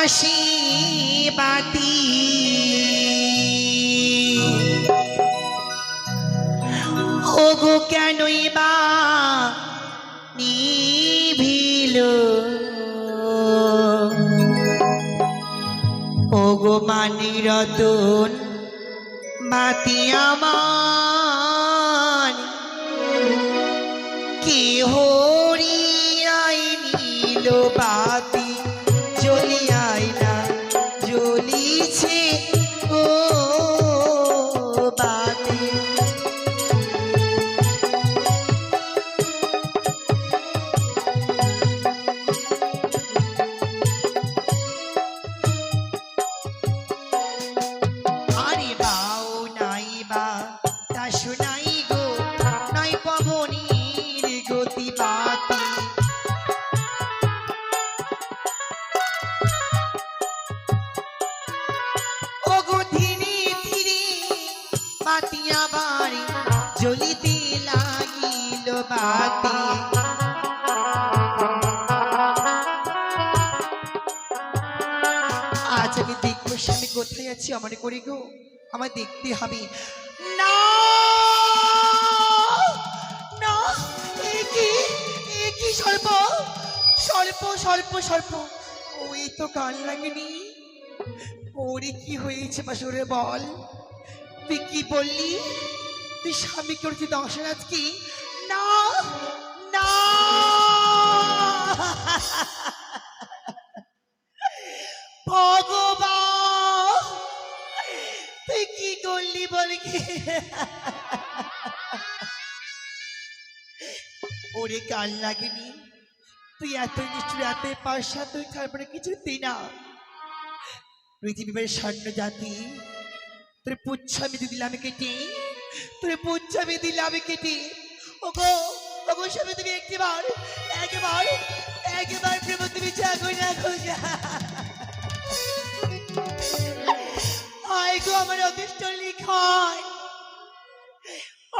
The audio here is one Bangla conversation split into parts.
বাঁশি বাতি ওগো কেনই বা নিভিল ওগো মানি রতন বাতি আমার কি হরিয়াই নীল বাতি জ্বলিয়াই না জ্বলিছে ও বাতি আরে বাও নাই বা তা শোনাই গো নাই পবনীর গতি বাতি ওগো ধীরে ধীরে বাতি আবার জ্বলিতে লাগিল বাতি আজ আমি দেখবো স্বামী কোথায় আছি আমার করে গো আমার দেখতে হবে না না কি সর্প সর্প সর্প সর্প ওই তো কাল লাগেনি ওরে কি হয়েছে বাসুরে বল তুই কি বললি তুই স্বামী করছি দর্শনাথ কি না না ভগবান তুই কি করলি বল কি ওরে কাল লাগেনি তুই এত নিষ্ঠুর এত পাশা তুই তারপরে কিছুতেই না পৃথিবীর স্বর্ণ জাতি তোর পুচ্ছ আমি দিলাম কেটে তোর পুচ্ছ আমি দিলাম কেটে ওগো ওগো স্বামী তুমি একবার একবার একবার প্রেম তুমি জাগো না খোঁজা আয় গো আমার অদৃষ্ট লিখায়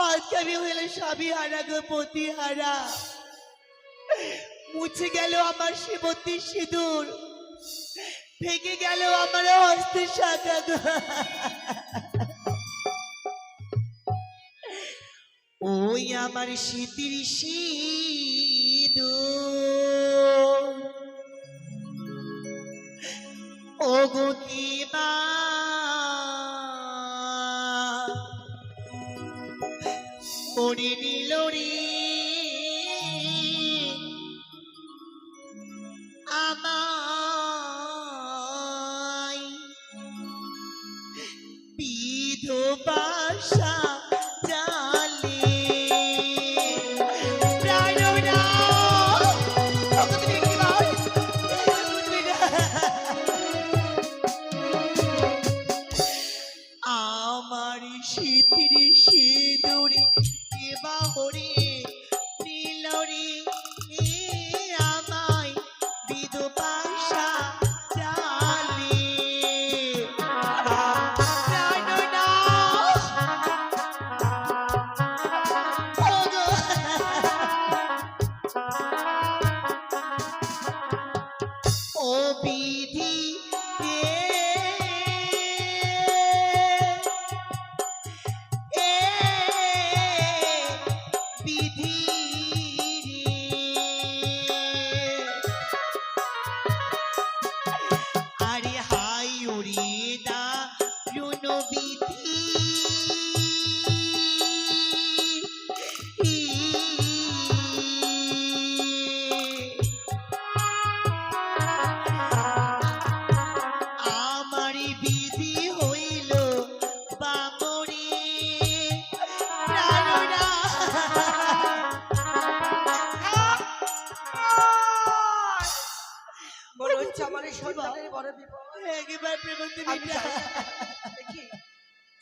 আজকে আমি হইলে স্বামী হারা গো পতি হারা মুছে গেল আমার শিবতী সিঁদুর ভেঙে গেল আমার হস্তের শাখা গো ওই আমার শীতির সিঁদুর ওগো কি বা করে নিল রে আমায় বিধবাসা জালে আমার শীতির সিঁদুরে বাহরে নীলরে আমায় বিধবাসা জালে ও বিধি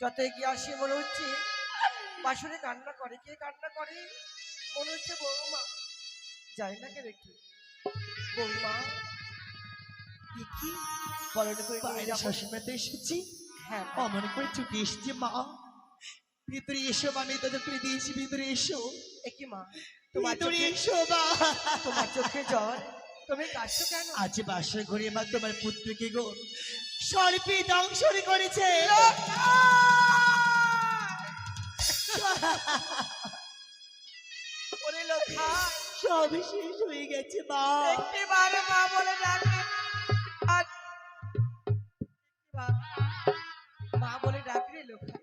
যত এগিয়ে আসি মনে হচ্ছে বাসনে কান্না করে কে কান্না করে মনে হচ্ছে বৌমা যাই না কেন একটু বৌমা কি বলো তো বাইরে শাশুড়িমাতে এসেছি হ্যাঁ অমন করে ছুটি এসেছি মা ভিতরে এসো আমি তো করে দিয়েছি ভিতরে এসো একই মা তোমার চোখে এসো মা তোমার চোখে জল তুমি কাঁদছো কেন? আজ বাসর ঘরে মা তোমার পুত্রকে গো সর্পে দংশন করেছে। ওরে লোখা, সব শেষ হয়ে গেছে মা। একটিবার মা বলে ডাকে, আর মা বলে ডাকলে লোখা,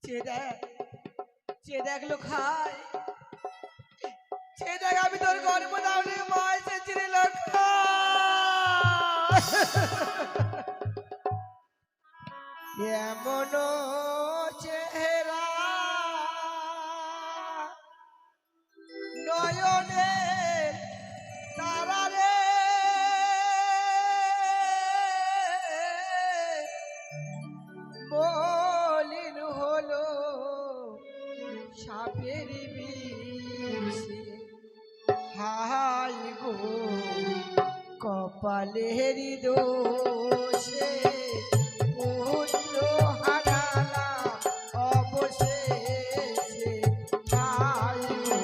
চেয়ে দেখ লোখাই, চেয়ে দেখ আমি তোর গর্ব দাউনি মা এসেছি রে লোখা। এমন চেহারা নয়নে তারা রে, মলিন হলো সাপের বিষে, হাই গো কপালের দোষে পুত্র হারালা অবশেষে, হাই গো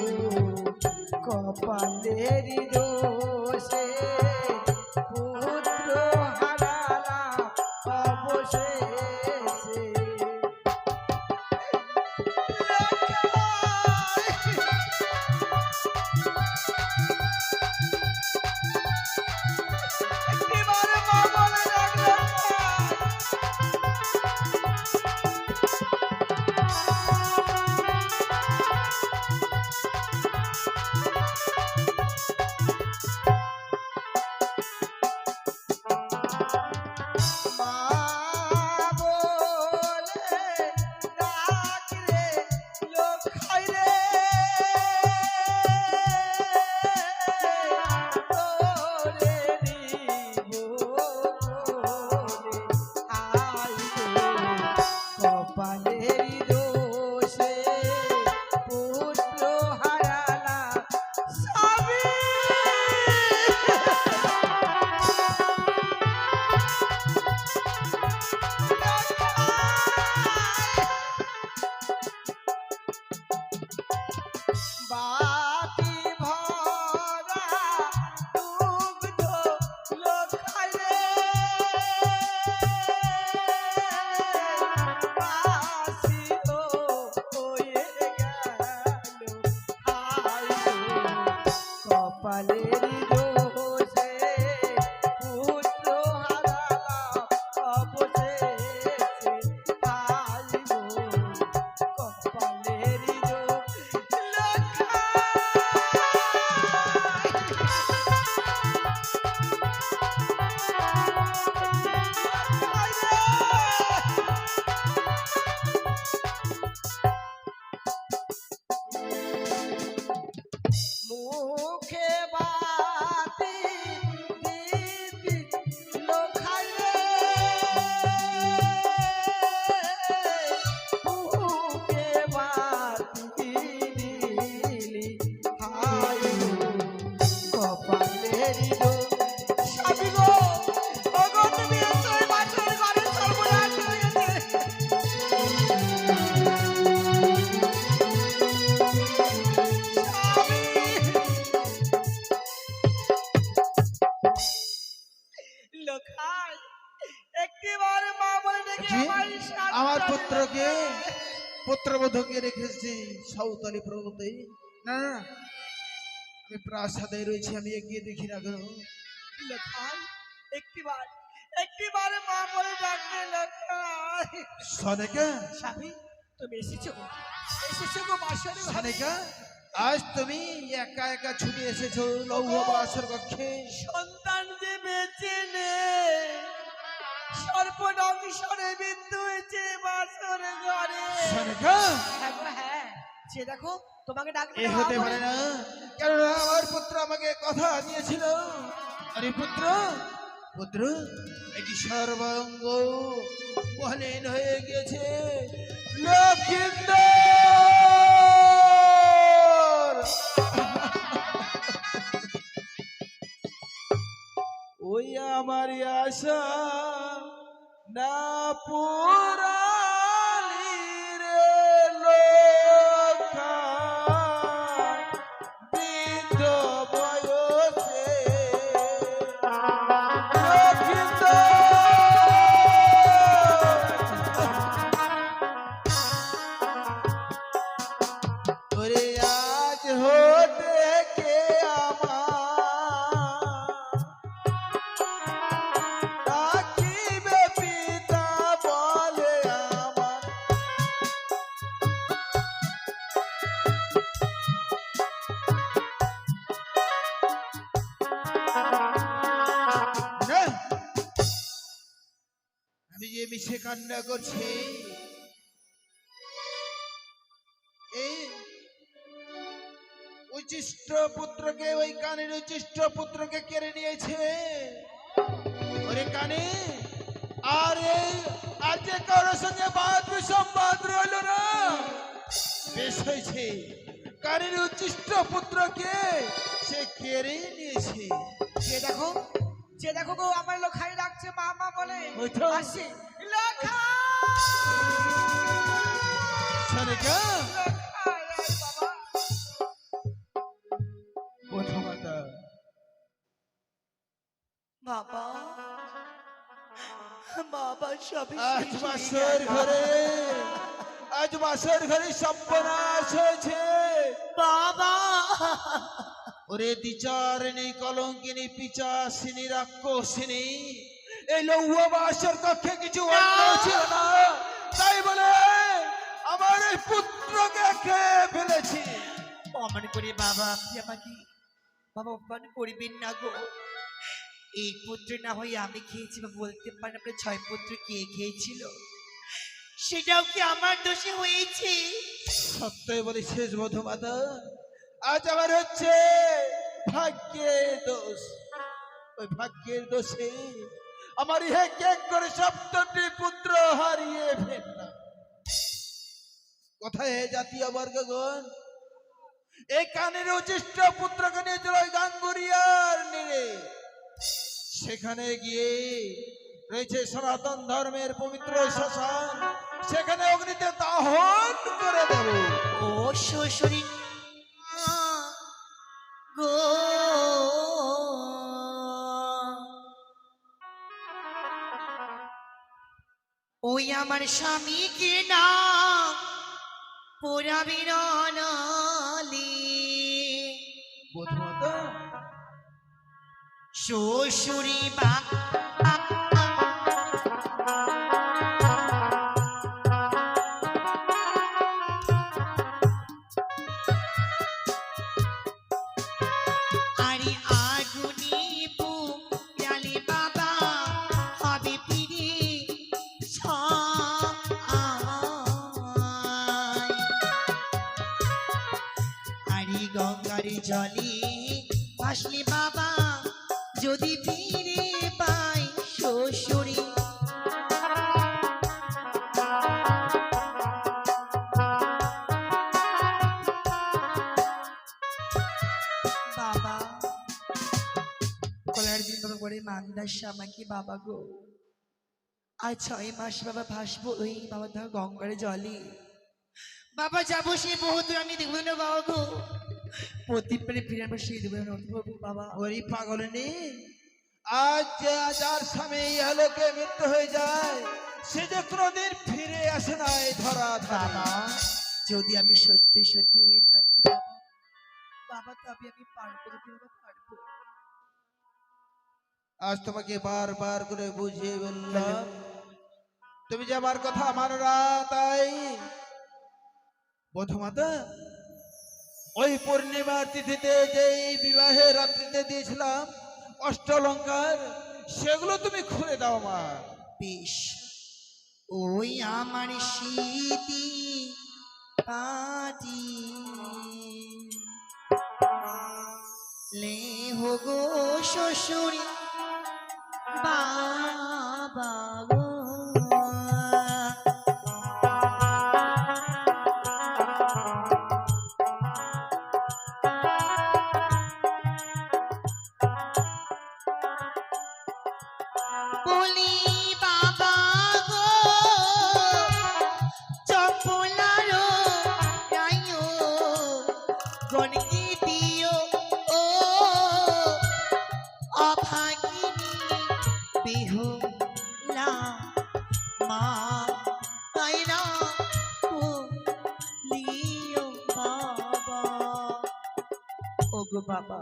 কপালের দোষে পুত্র হারালা অবশেষে। একটিবারে মা বলে ডাকলো, মা বলে ডাক রে লোখাই রে, তোরে নিব বলে, হাই গো কপালের দোষে পুত্র হারালা স্বামী। বাটি ভরা দুগ্ধ লোখাই রে, বাসিও হয়ে গেল, হাই গো কপালের দোষে পুত্র হারালা অবশেষে, হাই গো কপালের দোষে লোখা। মুখে বাতি দিবি লোখাই রে, মুখে বাতি দিলি, হাই গো কপালের দোষ। স্বামী গো, ওগো তুমি এসো, এই বাছুর ঘরে সর্বনাশ হয়ে গেছে। লোখাই, একটিবার মা বলে ডেকে জি, আমার সাথে আমার চলে পুত্রকে লোখাই। পুত্রবধূকে রেখেছি সাঁওতালি পর্বতে। না না, আমি প্রাসাদে রয়েছি, আমি এগিয়ে দেখি না কেন। লোখাই, একটিবার মা বলে ডাকলে লোখাই। সনেকা, স্বামী তুমি এসেছো গো বাসরে ঘরে। সনেকা, আজ তুমি একা একা ছুটে এসেছো লৌহ বাসর কক্ষে। সন্তান যে বেঁচে নেই, সর্পদংশনে বিদ্ধ হয়েছে বাসর ঘরে। সনেকা, হ্যাঁ গো হ্যাঁ, যে দেখো তোমাকে ডাকলে এ হতে পারে না, কেননা আমার পুত্র আমাকে কথা দিয়েছিল। আরে পুত্র, পুত্র, এটি সর্বাঙ্গ মলিন হয়ে গেছে। লক্ষিন্দর, ওই আমার আশা না পুরালি রে লোকা বৃদ্ধ সে কান্না করছে। এই উচ্ছিষ্ট পুত্রকে, ওই কানের উচ্ছিষ্ট পুত্রকে কেড়ে নিয়েছে। ওরে কানে, আর এই আর যে কারোর সঙ্গে বাদ বিসম্বাদ রইল না। বেশ হয়েছে, কানের উচ্ছিষ্ট পুত্রকে সে কেড়ে নিয়েছে। যে দেখো গো আমার লোখাই ডাকছে মা মা বলে। ওই তো। আসি লোখা সারিকা, লোখাই, আয় বাবা। প্রথমতা বাবা, বাবা সবই আজ শেষ হয়ে বাসর গেল। ঘরে, আজ বাসর ঘরে সর্বনাশ হয়েছে। বাবা, ওরে দ্বিচারিণী কলঙ্কিনী পিচাসিনী রাক্ষসিনী, এই লৌহ বাসর কক্ষে কিছু অন্য ছিল না, তাই বলে আমার এই পুত্রকে খেয়ে ফেলেছি। অমন করে বাবা আপনি আমাকে বাবা অপমান করবেন না গো। এই পুত্র না হয় আমি খেয়েছি, বা বলতে পারেন আপনার 6 পুত্র কে খেয়েছিল, সেটাও কি আমার দোষে হয়েছে? সত্যই বলি শেষ বধূমাতা, আজ আমার হচ্ছে ভাগ্যের দোষ। ওই ভাগ্যের দোষে আমার ইহে কেক করে 7টি পুত্র হারিয়ে ফেললাম। কোথায় হে জাতীয় বর্গগণ, এই কানের উচ্ছিষ্ট পুত্রকে নিয়ে চলো গাঙ্গুরিয়ার নিরে। সেখানে গিয়ে রয়েছে সনাতন ধর্মের পবিত্র শ্মশান, সেখানে অগ্নিতে দাহন করে দেব। ও শ্বশুরি গো, ওই আমার স্বামীকে না পোড়াবি নালি। বধূমাতা, শ্বশুরি বা আরে আগুনি পুরালি বাবা হবে ফিরে ছাই। আরে গঙ্গার জলে ভাসলে বাবা যদি ফিরে পাই শ্বশুরি। বাবা কলার দিন বাবা করে মান্দাস আমাকে বাবা গো, আর 6 মাস বাবা ভাসবো ওই বাবা ধর গঙ্গার জলে। বাবা যাবো সে বহুত দূর, আমি দেখবো না বাবা গো, প্রতিবারে ফিরে আমরা সেই দেবো না বাবু বাবা। ওই পাগলিনী, আজ যে যার স্বামী ইহলোকে মৃত্যু হয়ে যায়, সে যে কোনোদিন ফিরে আসে না এই ধরা বাবা ধারা। যদি আমি সত্যি সত্যি হয়ে থাকি বাবা, বাবা তবে আমি পারবো, যদি বাবা পারবো। আজ তোমাকে বারবার করে বুঝিয়ে বললাম, তুমি যে আমার কথা মানো না, তাই বধূমাতা ওই পূর্ণিমার তিথিতে যেই বিবাহের রাত্রিতে দিয়েছিলাম অষ্টলঙ্কার, সেগুলো তুমি খুলে দাও মা। বেশ, ওই আমার স্মৃতি পাটি লে হো গো শ্বশুরি বাবা গো। বলি বাবা গো চপলারো রাইও গণকি দিও ও অভাগিনী বেহুলা মা তাইরা বলিও বাবা। ওগো বাবা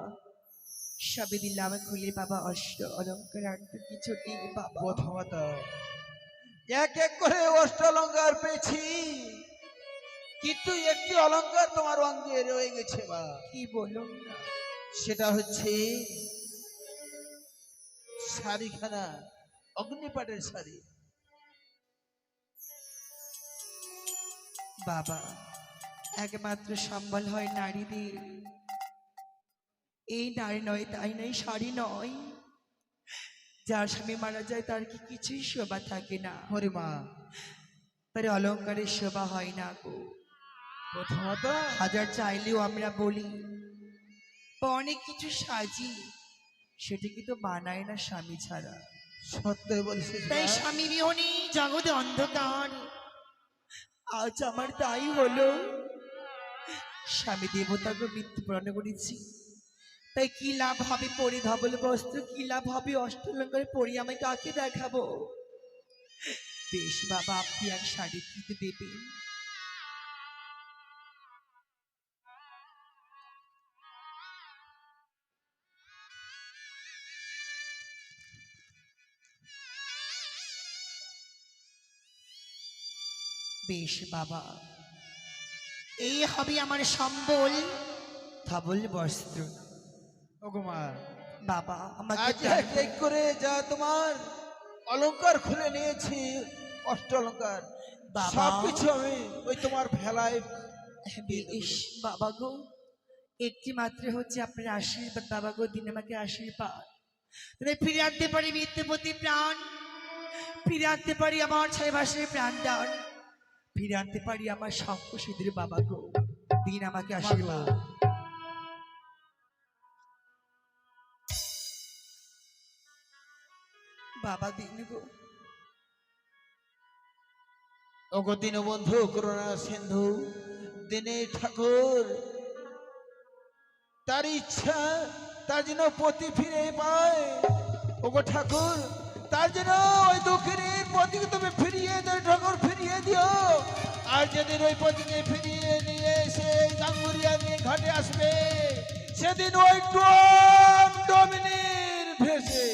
সবে দিলাম খুলে বাবা, অষ্ট অলঙ্কার আর তো কিছু নেই বাবা। বধূমাতা এক এক করে অষ্টলঙ্কার পেয়েছি, কিন্তু একটি অলঙ্কার তোমার অঙ্গে রয়ে গেছে মা। কি বলুন না, সেটা হচ্ছে শাড়িখানা, অগ্নিপাটের শাড়ি। বাবা, একমাত্র সম্বল হয় নারীদের। এই নারী নয়, তাই নয়, শাড়ি নয়। যার স্বামী মারা যায় তার কি কিছুই শোভা থাকে না, হরে মা, তার অলংকারের শোভা হয় না গো। প্রথমত হাজার চাইলেও আমরা বলি বা অনেক কিছু সাজি, সেটা কিন্তু মানায় না স্বামী ছাড়া। সত্যই বলছিস তাই মা। স্বামী বিহনে জগতে অন্ধকার। আজ আমার তাই হলো, স্বামী দেবতাকে মৃত্যুবরণ করেছি। তাই কি লাভ হবে পরে ধবল বস্ত্র, কি লাভ হবে অষ্টলঙ্কার পরে, আমি কাকে দেখাবো? বেশ বাবা, আপনি এক শাড়ি কিনতে দেবেন? বেশ বাবা, এই হবে আমার সম্বল, ধবল বস্ত্র। ওগো মা, বাবা আমাকে আজ এক এক করে যা তোমার অলংকার খুলে নিয়েছি, অষ্ট অলংকার বাবা। সবকিছু আমি ওই তোমার ভেলায় বেশ বাবা গো, একটি মাত্র হচ্ছে আপনার আশীর্বাদ বাবা গো, দিন আমাকে আশীর্বাদ। তাহলে ফিরে আনতে পারি মৃত্যুপতি প্রাণ, ফিরে আনতে পারি আমার ছয়বাসের প্রাণ দান, ফিরে আনতে পারি আমার শঙ্খ সিঁদুর বাবা গো, দিন আমাকে আশীর্বাদ। বাবা দিন গো। ওগো দীনবন্ধু করুণা সিন্ধু, দিনে ঠাকুর তার ইচ্ছা তার যেন পতি ফিরে পায়। ওগো ঠাকুর, তার যেন ওই দুঃখিনীর পতিকে তুমি ফিরিয়ে দিও ঠাকুর, ফিরিয়ে দিও। আর যেদিন ওই পতিকে ফিরিয়ে নিয়ে এসে গাঙ্গুরিয়া নিয়ে ঘাটে আসবে, সেদিন ওই ডোমিনীর ভেসে